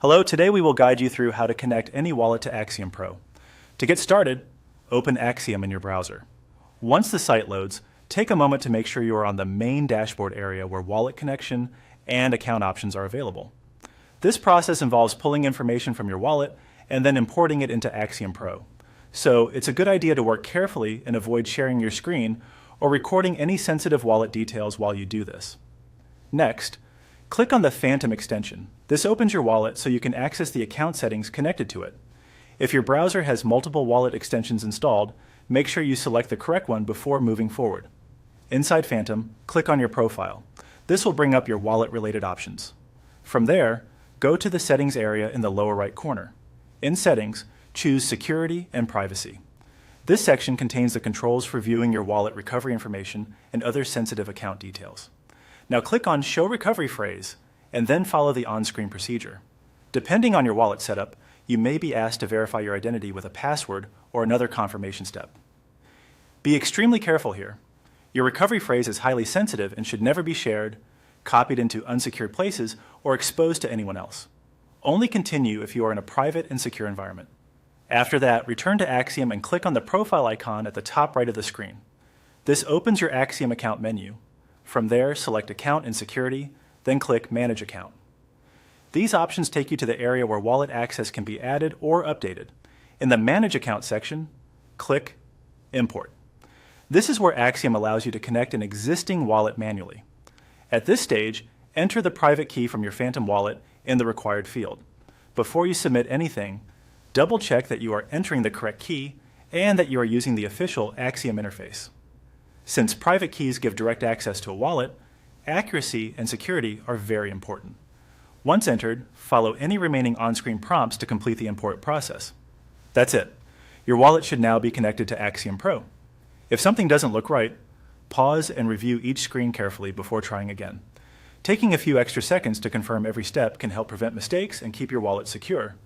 Hello, today we will guide you through how to connect any wallet to Axiom Pro. To get started, open Axiom in your browser. Once the site loads, take a moment to make sure you are on the main dashboard area where wallet connection and account options are available. This process involves pulling information from your wallet and then importing it into Axiom Pro. So it's a good idea to work carefully and avoid sharing your screen or recording any sensitive wallet details while you do this. Next, click on the Phantom extension. This opens your wallet so you can access the account settings connected to it. If your browser has multiple wallet extensions installed, make sure you select the correct one before moving forward. Inside Phantom, click on your profile. This will bring up your wallet-related options. From there, go to the Settings area in the lower right corner. In Settings, choose Security and Privacy. This section contains the controls for viewing your wallet recovery information and other sensitive account details. Now click on Show Recovery Phrase, and then follow the on-screen procedure. Depending on your wallet setup, you may be asked to verify your identity with a password or another confirmation step. Be extremely careful here. Your recovery phrase is highly sensitive and should never be shared, copied into unsecured places, or exposed to anyone else. Only continue if you are in a private and secure environment. After that, return to Axiom and click on the profile icon at the top right of the screen. This opens your Axiom account menu. From there, select Account and Security, then click Manage Account. These options take you to the area where wallet access can be added or updated. In the Manage Account section, click Import. This is where Axiom allows you to connect an existing wallet manually. At this stage, enter the private key from your Phantom wallet in the required field. Before you submit anything, double-check that you are entering the correct key and that you are using the official Axiom interface. Since private keys give direct access to a wallet, accuracy and security are very important. Once entered, follow any remaining on-screen prompts to complete the import process. That's it. Your wallet should now be connected to Axiom Pro. If something doesn't look right, pause and review each screen carefully before trying again. Taking a few extra seconds to confirm every step can help prevent mistakes and keep your wallet secure.